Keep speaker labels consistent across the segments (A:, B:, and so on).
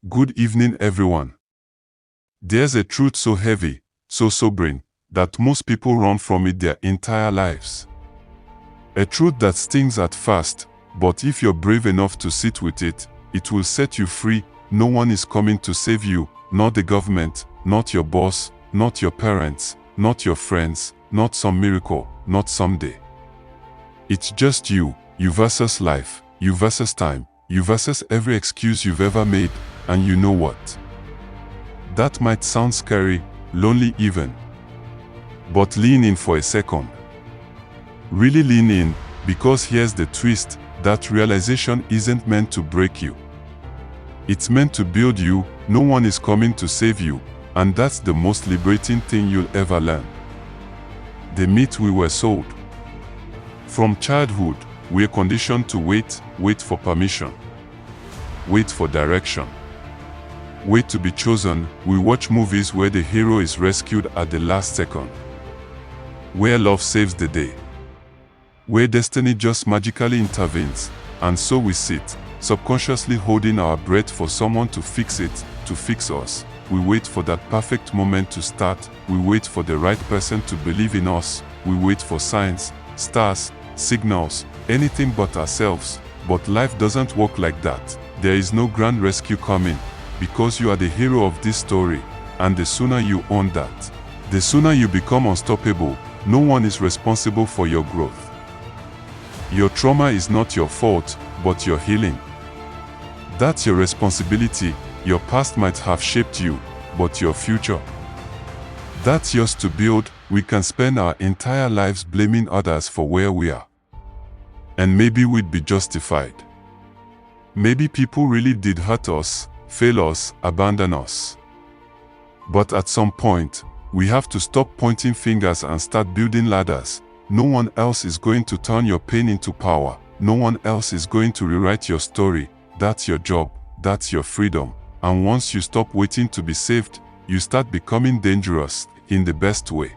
A: Good evening, everyone. There's a truth so heavy, so sobering, that most people run from it their entire lives. A truth that stings at first, but if you're brave enough to sit with it, it will set you free. No one is coming to save you, not the government, not your boss, not your parents, not your friends, not some miracle, not someday. It's just you versus life, you versus time, you versus every excuse you've ever made. And you know what? That might sound scary, lonely even. But lean in for a second. Really lean in, because here's the twist: that realization isn't meant to break you. It's meant to build you. No one is coming to save you, and that's the most liberating thing you'll ever learn. The myth we were sold. From childhood, we're conditioned to wait for permission, wait for direction, wait to be chosen. We watch movies where the hero is rescued at the last second, where love saves the day, where destiny just magically intervenes, and so we sit, subconsciously holding our breath for someone to fix it, to fix us. We wait for that perfect moment to start. We wait for the right person to believe in us. We wait for signs, stars, signals, anything but ourselves. But life doesn't work like that. There is no grand rescue coming, because you are the hero of this story, and the sooner you own that, the sooner you become unstoppable. No one is responsible for your growth. Your trauma is not your fault, but your healing. That's your responsibility. Your past might have shaped you, but your future, that's yours to build. We can spend our entire lives blaming others for where we are, and maybe we'd be justified. Maybe people really did hurt us, fail us, abandon us. But at some point, we have to stop pointing fingers and start building ladders. No one else is going to turn your pain into power. No one else is going to rewrite your story. That's your job. That's your freedom. And once you stop waiting to be saved, you start becoming dangerous in the best way.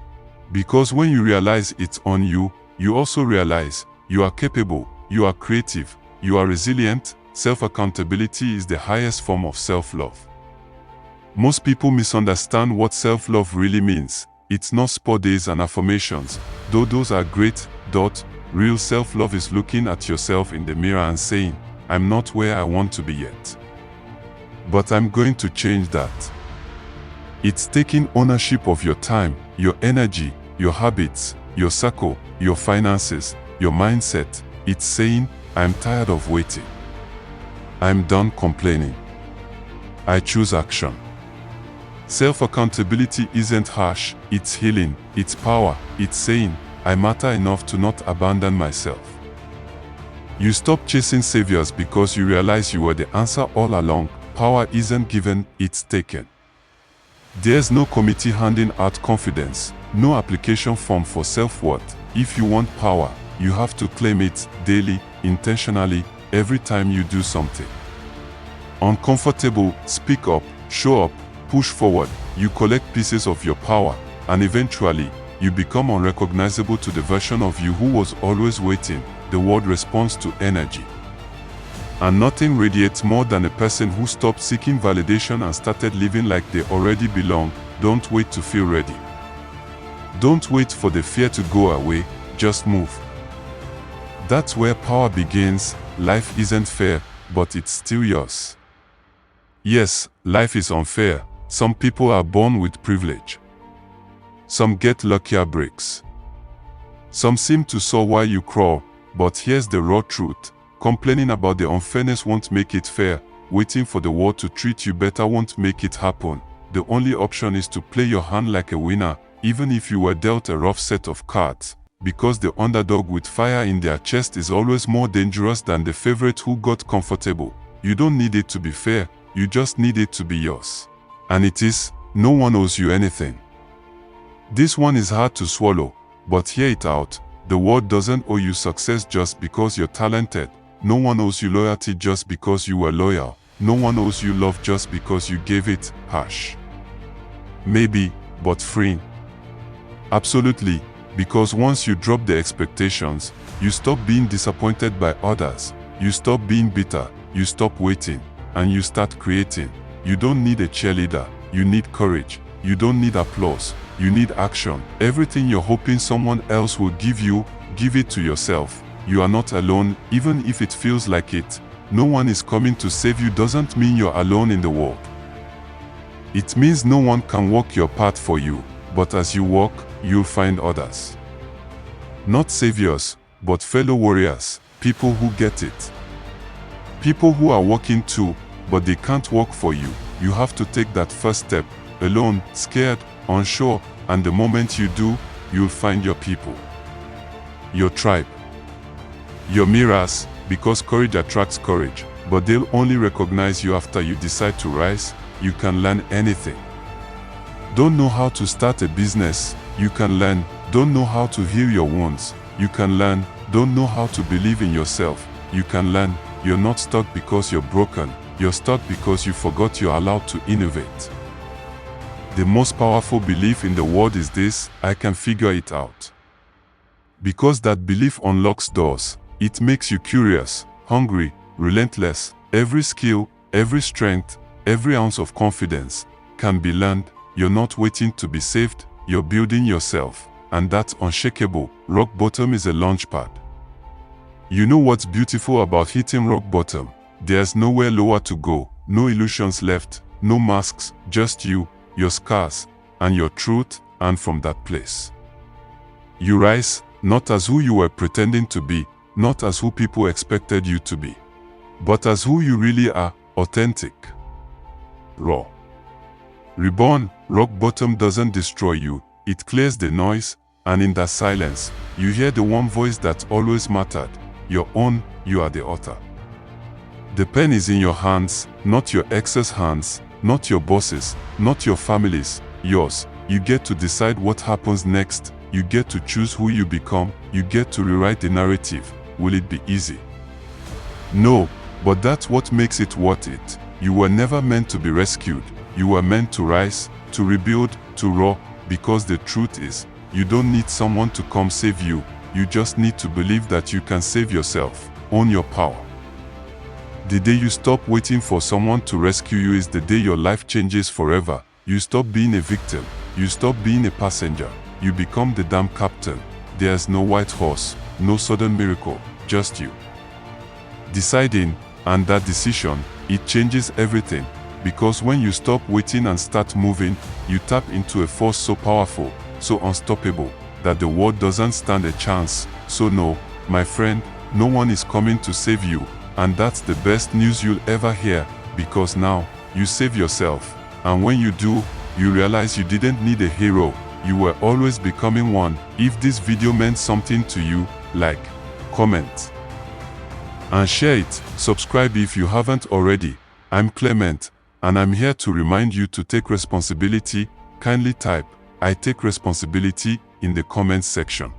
A: Because when you realize it's on you, you also realize you are capable, you are creative, you are resilient. Self-accountability is the highest form of self-love. Most people misunderstand what self-love really means. It's not spa days and affirmations, though those are great. Real self-love is looking at yourself in the mirror and saying, I'm not where I want to be yet, but I'm going to change that. It's taking ownership of your time, your energy, your habits, your circle, your finances, your mindset. It's saying, I'm tired of waiting. I'm done complaining. I choose action. Self-accountability isn't harsh, it's healing, it's power. It's saying, I matter enough to not abandon myself. You stop chasing saviors because you realize you were the answer all along. Power isn't given, it's taken. There's no committee handing out confidence, no application form for self-worth. If you want power, you have to claim it daily, intentionally. Every time you do something uncomfortable, speak up, show up, push forward, you collect pieces of your power, and eventually, you become unrecognizable to the version of you who was always waiting. The world responds to energy. And nothing radiates more than a person who stopped seeking validation and started living like they already belong. Don't wait to feel ready. Don't wait for the fear to go away, just move. That's where power begins. Life isn't fair, but it's still yours. Yes, life is unfair. Some people are born with privilege. Some get luckier breaks. Some seem to soar while you crawl. But here's the raw truth. Complaining about the unfairness won't make it fair. Waiting for the world to treat you better won't make it happen. The only option is to play your hand like a winner, even if you were dealt a rough set of cards. Because the underdog with fire in their chest is always more dangerous than the favorite who got comfortable. You don't need it to be fair, you just need it to be yours. And it is. No one owes you anything. This one is hard to swallow, but hear it out. The world doesn't owe you success just because you're talented. No one owes you loyalty just because you were loyal. No one owes you love just because you gave it. Harsh. Maybe, but freeing. Absolutely. Because once you drop the expectations, you stop being disappointed by others, you stop being bitter, you stop waiting, and you start creating. You don't need a cheerleader. You need courage. You don't need applause. You need action. Everything you're hoping someone else will give you, give it to yourself. You are not alone, even if it feels like it. No one is coming to save you doesn't mean you're alone in the world. It means no one can walk your path for you, but as you walk, you'll find others. Not saviors, but fellow warriors, people who get it. People who are walking too, but they can't walk for you. You have to take that first step, alone, scared, unsure, and the moment you do, you'll find your people. Your tribe. Your mirrors, because courage attracts courage, but they'll only recognize you after you decide to rise. You can learn anything. Don't know how to start a business? You can learn. Don't know how to heal your wounds? You can learn. Don't know how to believe in yourself? You can learn. You're not stuck because you're broken. You're stuck because you forgot you're allowed to innovate. The most powerful belief in the world is this: I can figure it out. Because that belief unlocks doors. It makes you curious, hungry, relentless. Every skill, every strength, every ounce of confidence can be learned. You're not waiting to be saved, you're building yourself. And that's unshakable. Rock bottom is a launch pad. You know what's beautiful about hitting rock bottom? There's nowhere lower to go, no illusions left, no masks, just you, your scars, and your truth, and from that place, you rise, not as who you were pretending to be, not as who people expected you to be, but as who you really are, authentic, raw, reborn. Rock bottom doesn't destroy you, it clears the noise, and in that silence, you hear the one voice that always mattered, your own. You are the author. The pen is in your hands, not your ex's hands, not your boss's, not your family's, yours. You get to decide what happens next, you get to choose who you become, you get to rewrite the narrative. Will it be easy? No, but that's what makes it worth it. You were never meant to be rescued, you were meant to rise, to rebuild, to roar, because the truth is, you don't need someone to come save you, you just need to believe that you can save yourself. Own your power. The day you stop waiting for someone to rescue you is the day your life changes forever. You stop being a victim, you stop being a passenger, you become the damn captain. There's no white horse, no sudden miracle, just you deciding, and that decision, it changes everything. Because when you stop waiting and start moving, you tap into a force so powerful, so unstoppable, that the world doesn't stand a chance. So no, my friend, no one is coming to save you, and that's the best news you'll ever hear, because now, you save yourself, and when you do, you realize you didn't need a hero, you were always becoming one. If this video meant something to you, like, comment, and share it. Subscribe if you haven't already. I'm Clement, and I'm here to remind you to take responsibility. Kindly type, I take responsibility, in the comments section.